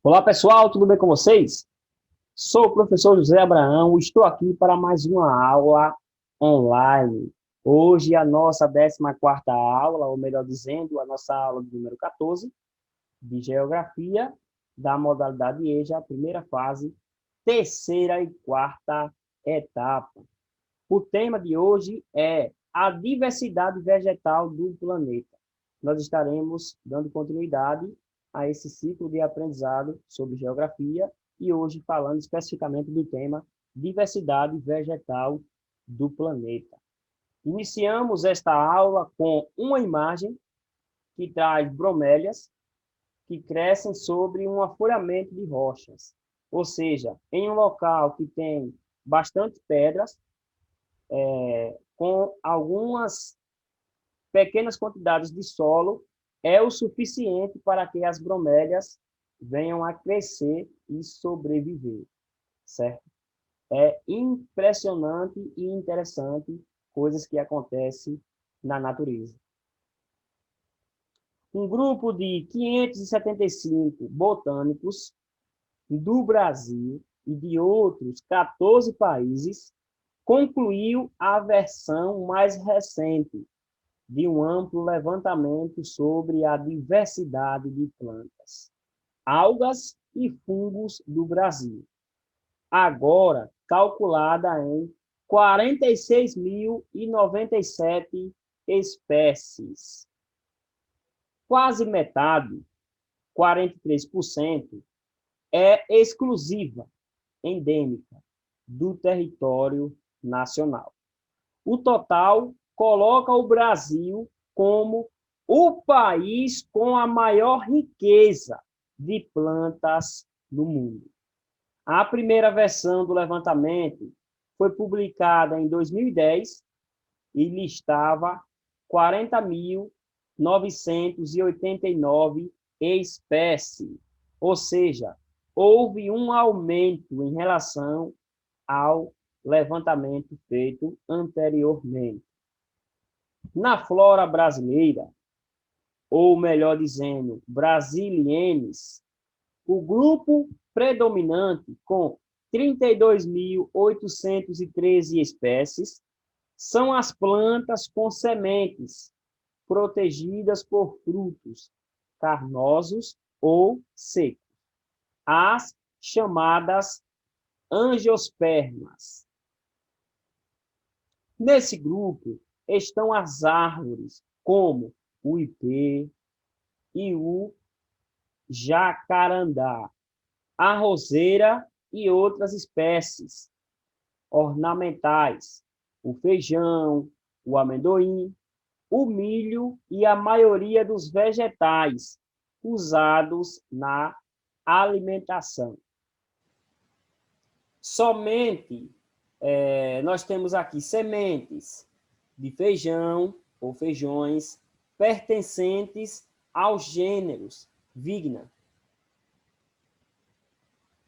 Olá, pessoal, tudo bem com vocês? Sou o professor José Abraão, estou aqui para mais uma aula online. Hoje a nossa 14ª aula, ou melhor dizendo, a nossa aula de número 14, de Geografia, da modalidade EJA, primeira fase, terceira e quarta etapa. O tema de hoje é a diversidade vegetal do planeta. Nós estaremos dando continuidade a esse ciclo de aprendizado sobre geografia e hoje falando especificamente do tema diversidade vegetal do planeta. Iniciamos esta aula com uma imagem que traz bromélias que crescem sobre um afloramento de rochas, ou seja, em um local que tem bastante pedras, com algumas pequenas quantidades de solo, é o suficiente para que as bromélias venham a crescer e sobreviver, certo? É impressionante e interessante coisas que acontecem na natureza. Um grupo de 575 botânicos do Brasil e de outros 14 países concluiu a versão mais recente de um amplo levantamento sobre a diversidade de plantas, algas e fungos do Brasil, agora calculada em 46.097 espécies. Quase metade, 43%, é exclusiva, endêmica, do território nacional. O total coloca o Brasil como o país com a maior riqueza de plantas no mundo. A primeira versão do levantamento foi publicada em 2010 e listava 40.989 espécies, ou seja, houve um aumento em relação ao levantamento feito anteriormente. Na flora brasileira, ou melhor dizendo, Brasilienes, o grupo predominante, com 32.813 espécies, são as plantas com sementes, protegidas por frutos carnosos ou secos, as chamadas angiospermas. Nesse grupo estão as árvores, como o ipê e o jacarandá, a roseira e outras espécies ornamentais, o feijão, o amendoim, o milho e a maioria dos vegetais usados na alimentação. Somente nós temos aqui sementes de feijão ou feijões pertencentes aos gêneros Vigna,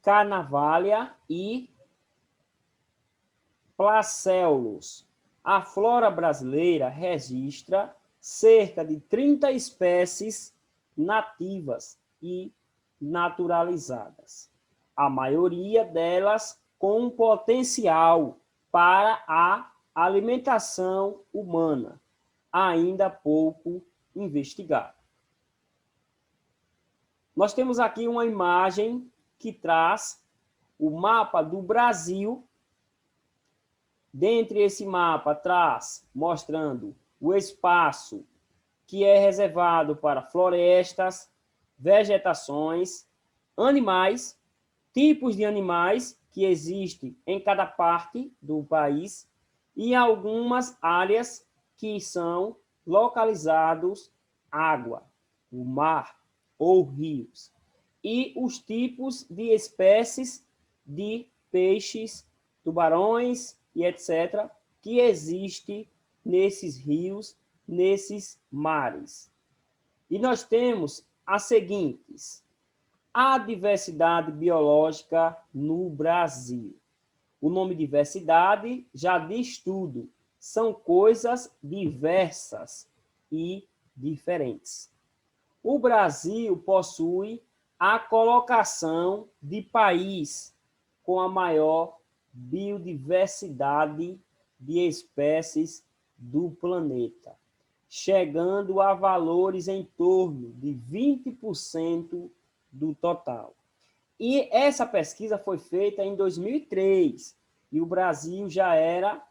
Carnavalia e Placeolus. A flora brasileira registra cerca de 30 espécies nativas e naturalizadas, a maioria delas com potencial para a alimentação humana, ainda pouco investigado. Nós temos aqui uma imagem que traz o mapa do Brasil. Dentre esse mapa traz mostrando o espaço que é reservado para florestas, vegetações, animais, tipos de animais que existem em cada parte do país e algumas áreas que são localizados água, o mar ou rios, e os tipos de espécies de peixes, tubarões e etc., que existe nesses rios, nesses mares. E nós temos as seguintes: a diversidade biológica no Brasil. O nome diversidade já diz tudo, são coisas diversas e diferentes. O Brasil possui a colocação de país com a maior biodiversidade de espécies do planeta, chegando a valores em torno de 20% do total. E essa pesquisa foi feita em 2003, e o Brasil já era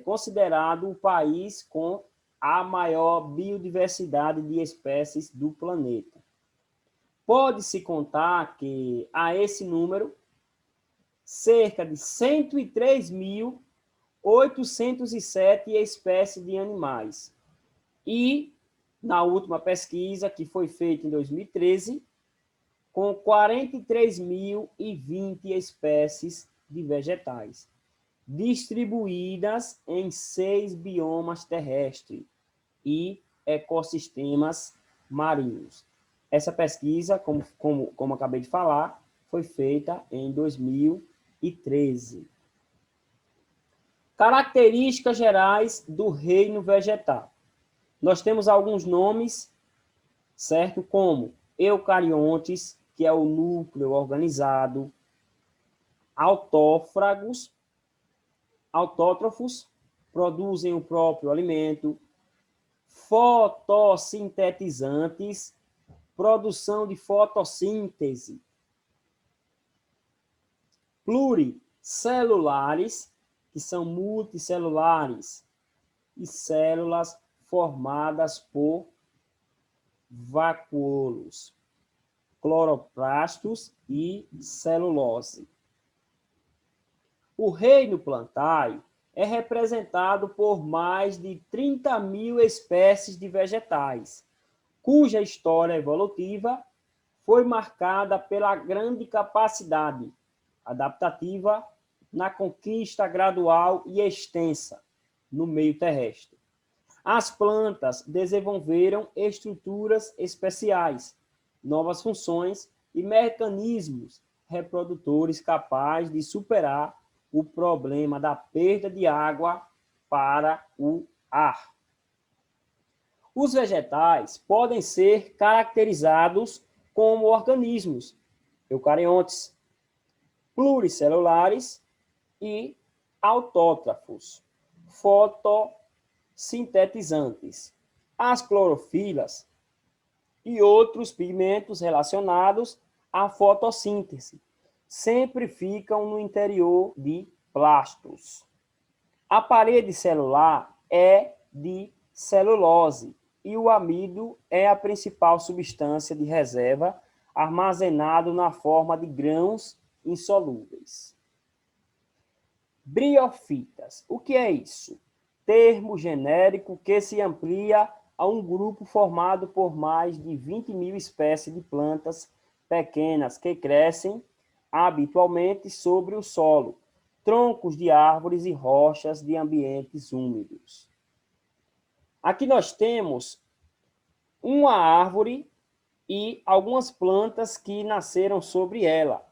considerado o país com a maior biodiversidade de espécies do planeta. Pode-se contar que a esse número, cerca de 103.807 espécies de animais. E, na última pesquisa, que foi feita em 2013, com 43.020 espécies de vegetais, distribuídas em 6 biomas terrestres e ecossistemas marinhos. Essa pesquisa, como acabei de falar, foi feita em 2013. Características gerais do reino vegetal. Nós temos alguns nomes, certo? Como eucariontes, que é o núcleo organizado, autófagos, autótrofos, produzem o próprio alimento, fotossintetizantes, produção de fotossíntese, pluricelulares, que são multicelulares, e células formadas por vacuolos, cloroplastos e celulose. O reino plantae é representado por mais de 30.000 espécies de vegetais, cuja história evolutiva foi marcada pela grande capacidade adaptativa na conquista gradual e extensa no meio terrestre. As plantas desenvolveram estruturas especiais, novas funções e mecanismos reprodutores capazes de superar o problema da perda de água para o ar. Os vegetais podem ser caracterizados como organismos eucariontes, pluricelulares e autótrafos, fotossintetizantes, as clorofilas e outros pigmentos relacionados à fotossíntese sempre ficam no interior de plastos. A parede celular é de celulose e o amido é a principal substância de reserva armazenado na forma de grãos insolúveis. Briofitas. O que é isso? Termo genérico que se amplia a um grupo formado por mais de 20.000 espécies de plantas pequenas que crescem habitualmente sobre o solo, troncos de árvores e rochas de ambientes úmidos. Aqui nós temos uma árvore e algumas plantas que nasceram sobre ela.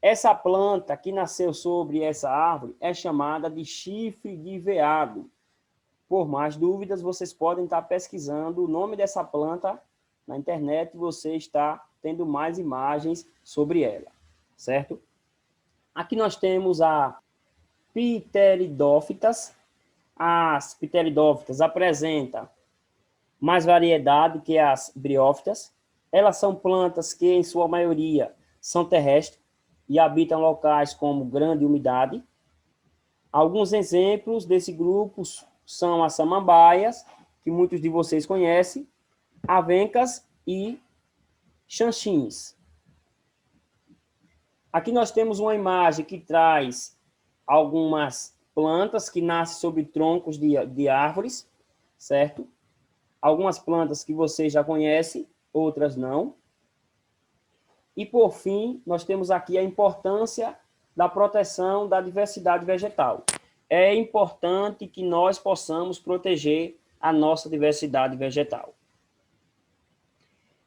Essa planta que nasceu sobre essa árvore é chamada de chifre de veado. Por mais dúvidas, vocês podem estar pesquisando o nome dessa planta na internet e você está tendo mais imagens sobre ela, certo? Aqui nós temos a Pteridófitas. As Pteridófitas apresentam mais variedade que as briófitas. Elas são plantas que, em sua maioria, são terrestres e habitam locais como grande umidade. Alguns exemplos desse grupo são as samambaias, que muitos de vocês conhecem, avencas e xanxins. Aqui nós temos uma imagem que traz algumas plantas que nascem sobre troncos de árvores, certo? Algumas plantas que vocês já conhecem, outras não. E, por fim, nós temos aqui a importância da proteção da diversidade vegetal. É importante que nós possamos proteger a nossa diversidade vegetal.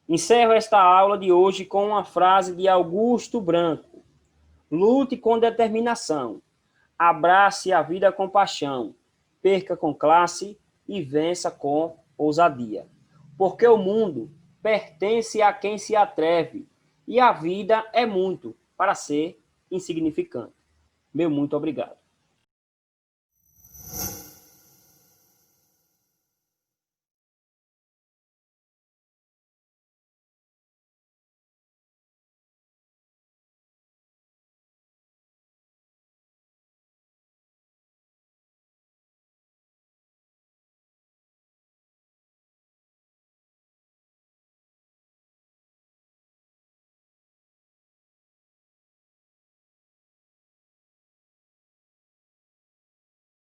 Encerro esta aula de hoje com uma frase de Augusto Branco. Lute com determinação, abrace a vida com paixão, perca com classe e vença com ousadia. Porque o mundo pertence a quem se atreve, e a vida é muito para ser insignificante. Meu muito obrigado.